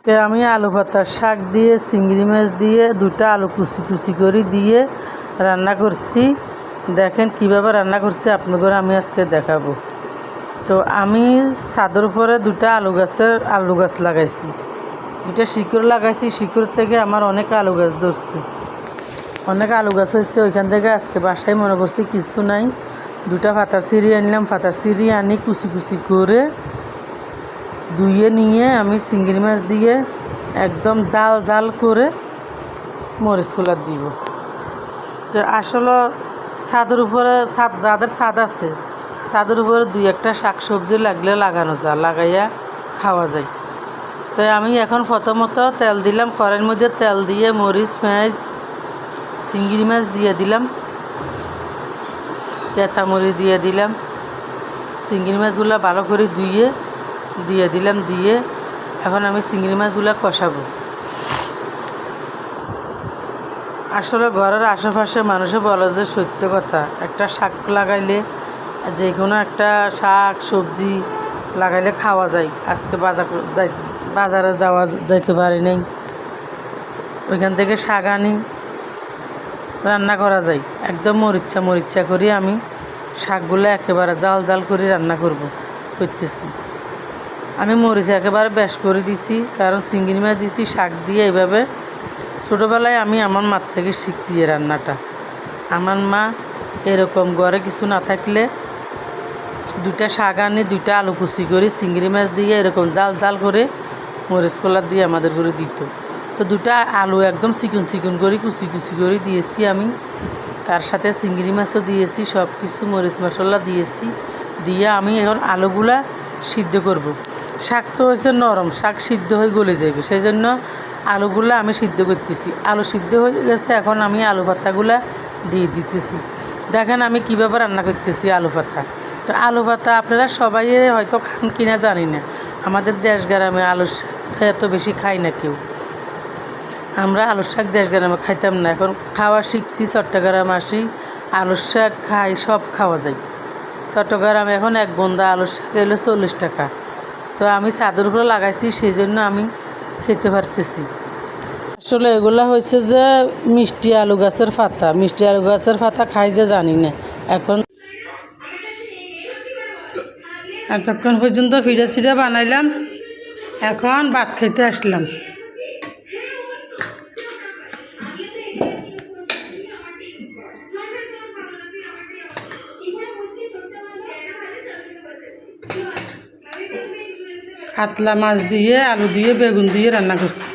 আমি আলু পাতার শাক দিয়ে চিংড়ি মাছ দিয়ে দুটা আলু কুচি কুচি করে দিয়ে রান্না করছি। দেখেন কিভাবে রান্না করছি আপনাদের আমি আজকে দেখাবো। তো আমি ছাদের উপরে দুটা আলু গাছ লাগাইছি, দুটা শিকড় লাগাইছি। শিকড় থেকে আমার অনেক আলু গাছ ধরছে, অনেক আলু গাছ হয়েছে। ওইখান থেকে আজকে বাসায় মনে করছি কিছু নাই, দুটা পাতা ছিঁড়ি আনলাম। পাতা ছিঁড়ি আনি কুচি কুচি করে ধুয়ে নিয়ে আমি চিংড়ি মাছ দিয়ে একদম জাল জাল করে মরিচ খোলা দিব। তো আসলে ছাদের উপরে যাদের ছাদ আছে, ছাদের উপরে দুই একটা শাক সবজি লাগলে লাগানো যায়, লাগাইয়া খাওয়া যায়। তাই আমি এখন প্রথমত তেল দিলাম, কড়াইয়ের মধ্যে তেল দিয়ে মরিচ পেঁয়াজ চিংড়ি মাছ দিয়ে দিলাম, পেঁচা মরিচ দিয়ে দিলাম। চিংড়ি মাছগুলো ভালো করে দিয়ে দিলাম। দিয়ে এখন আমি চিংড়ি মাছগুলো কষাবো। আসলে ঘরের আশেপাশে মানুষে বলে যে সত্য কথা, একটা শাক লাগাইলে, যে কোনো একটা শাক সবজি লাগাইলে খাওয়া যায়। আজকে বাজারে যাইতে পারি নাই, ওইখান থেকে শাক আনি রান্না করা যায়। একদম মরিচা করে আমি শাকগুলো একেবারে জাল জাল করে রান্না করতেছি। আমি মরিচ একেবারে বেশ করে দিছি, কারণ চিংড়ি মাছ দিছি শাক দিয়ে। এইভাবে ছোটোবেলায় আমি আমার মার থেকে শিখছি এই রান্নাটা। আমার মা এরকম ঘরে কিছু না থাকলে দুটা শাক আনি, দুটা আলু কুচি করে চিংড়ি মাছ দিয়ে এরকম জাল জাল করে মরিচ কলা দিয়ে আমাদের করে দিত। তো দুটা আলু একদম চিকন চিকন করে কুচি কুচি করে দিয়েছি আমি, তার সাথে চিংড়ি মাছও দিয়েছি, সব কিছু মরিচ মশলা দিয়েছি। দিয়ে আমি এখন আলুগুলা সিদ্ধ করব। শাক তো হয়েছে নরম, শাক সিদ্ধ হয়ে গলে যাবে, সেই জন্য আলুগুলা আমি সিদ্ধ করতেছি। আলু সিদ্ধ হয়ে গেছে, এখন আমি আলু পাতাগুলা দিয়ে দিতেছি। দেখেন আমি কীভাবে রান্না করতেছি আলু পাতা। তো আলু পাতা আপনারা সবাই হয়তো খান কিনা জানি না, আমাদের দেশ গ্রামে আলুর শাকটা এত বেশি খাই না কেউ। আমরা আলুর শাক দেশ গ্রামে খাইতাম না, এখন খাওয়া শিখছি। চট্টগ্রাম আসি, আলুর শাক খাই, সব খাওয়া যায়। চট্টগ্রামে এখন এক বন্দা আলুর শাক এলো 40 টাকা। তো আমি ছাদের উপরে লাগাইছি, সেই জন্য আমি খেতে পারতেছি। আসলে এগুলা হয়েছে যে মিষ্টি আলু গাছের পাতা, মিষ্টি আলু গাছের পাতা খাই যে জানি না। এতক্ষণ পর্যন্ত পিঠা বানাইলাম, এখন ভাত খেতে আসলাম। কাতলা মাছ দিয়ে আলু দিয়ে বেগুন দিয়ে রান্না করছি।